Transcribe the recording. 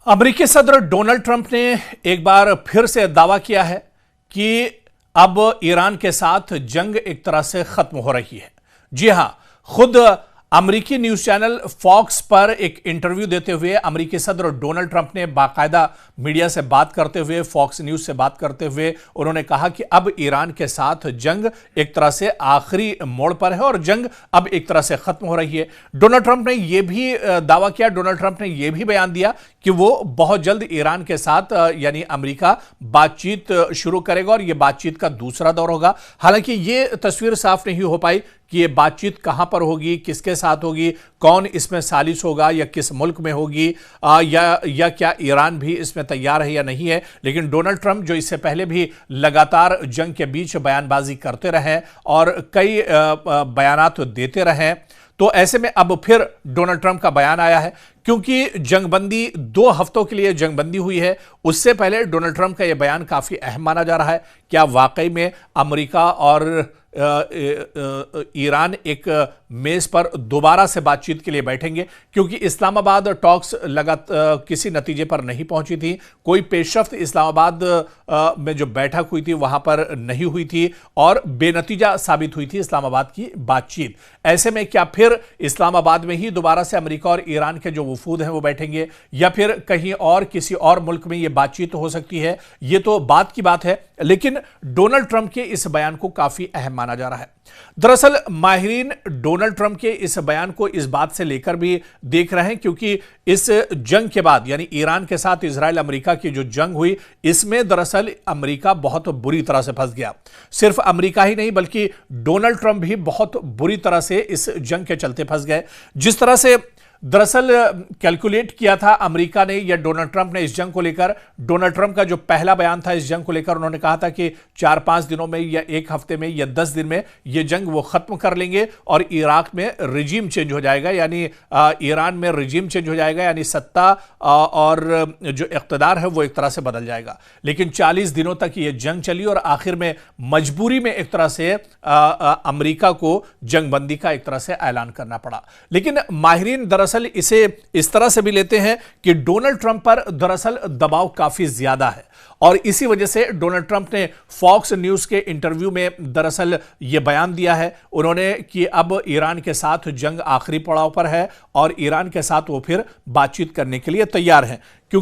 अमेरिकी सदर Donald Trump ने एक बार फिर से दावा किया है कि अब ईरान के साथ जंग एक तरह से खत्म हो रही है। जी हां, खुद अमेरिकी न्यूज चैनल फॉक्स पर एक इंटरव्यू देते हुए अमेरिकी सदर डोनाल्ड ट्रंप ने बाकायदा मीडिया से बात करते हुए, फॉक्स न्यूज से बात करते हुए उन्होंने कहा कि अब ईरान के साथ जंग एक तरह से आखिरी मोड़ पर है और जंग अब एक तरह से खत्म हो रही है। डोनाल्ड ट्रंप ने यह भी दावा किया, डोनाल्ड ट्रंप ने यह भी बयान दिया कि वो बहुत जल्द ईरान के साथ यानी अमेरिका बातचीत शुरू करेगा और यह बातचीत का दूसरा दौर होगा। हालांकि यह तस्वीर साफ नहीं हो पाई कि ये बातचीत कहां पर होगी, किसके साथ होगी, कौन इसमें सालिस होगा या किस मुल्क में होगी, या क्या ईरान भी इसमें तैयार है या नहीं है। लेकिन डोनाल्ड ट्रंप जो इससे पहले भी लगातार जंग के बीच बयानबाजी करते रहे और कई बयानात देते रहे, तो ऐसे में अब फिर डोनाल्ड ट्रंप का बयान आया है। क्योंकि जंगबंदी 2 हफ्तों के लिए जंगबंदी हुई है, उससे पहले डोनाल्ड ट्रंप का यह बयान काफी अहम माना जा रहा है। क्या वाकई में अमेरिका और ईरान एक मेज पर दोबारा से बातचीत के लिए बैठेंगे? क्योंकि इस्लामाबाद टॉक्स किसी नतीजे पर नहीं पहुंची थी, कोई पेशरफ्त इस्लामाबाद में जो बैठक हुई थी वहां पर नहीं हुई थी और बेनतीजा साबित हुई थी इस्लामाबाद की बातचीत। ऐसे में क्या फिर इस्लामाबाद में ही दोबारा से अमेरिका और ईरान के जो वफूद हैं वो बैठेंगे या फिर कहीं और किसी और मुल्क में यह बातचीत हो सकती है? यह तो बात की बात है, लेकिन डोनाल्ड ट्रंप के इस बयान को काफी अहम माना जा रहा है। दरअसल माहिरीन डोनाल्ड ट्रंप के इस बयान को इस बात से लेकर भी देख रहे हैं क्योंकि इस जंग के बाद यानी ईरान के साथ इजराइल अमेरिका की जो जंग हुई, इसमें दरअसल अमेरिका बहुत बुरी तरह से फंस गया। सिर्फ अमेरिका ही नहीं बल्कि डोनाल्ड ट्रंप भी बहुत बुरी तरह से इस जंग के चलते फंस गए। जिस तरह से दरअसल कैलकुलेट किया था अमेरिका ने या डोनाल्ड ट्रंप ने इस जंग को लेकर, डोनाल्ड ट्रंप का जो पहला बयान था इस जंग को लेकर, उन्होंने कहा था कि 4-5 दिनों में या 1 हफ्ते में या 10 दिन में यह जंग वो खत्म कर लेंगे और इराक में रिजीम चेंज हो जाएगा, यानी ईरान में रिजीम चेंज हो जाएगा, यानी सत्ता और जो इख्तिदार है वो एक तरह से बदल जाएगा। लेकिन 40 दिनों तक यह जंग चली और आखिर में मजबूरी में एक तरह से अमेरिका को जंगबंदी का एक तरह से ऐलान करना पड़ा। लेकिन माहिरीन दरअसल इसे इस तरह से भी लेते हैं कि डोनाल्ड ट्रंप पर दरअसल दबाव काफी ज्यादा है और इसी वजह से डोनाल्ड ट्रंप ने फॉक्स न्यूज के इंटरव्यू में दरअसल यह बयान दिया है उन्होंने कि अब ईरान के साथ जंग आखिरी पड़ाव पर है और ईरान के साथ वो फिर बातचीत करने के लिए तैयार हैं।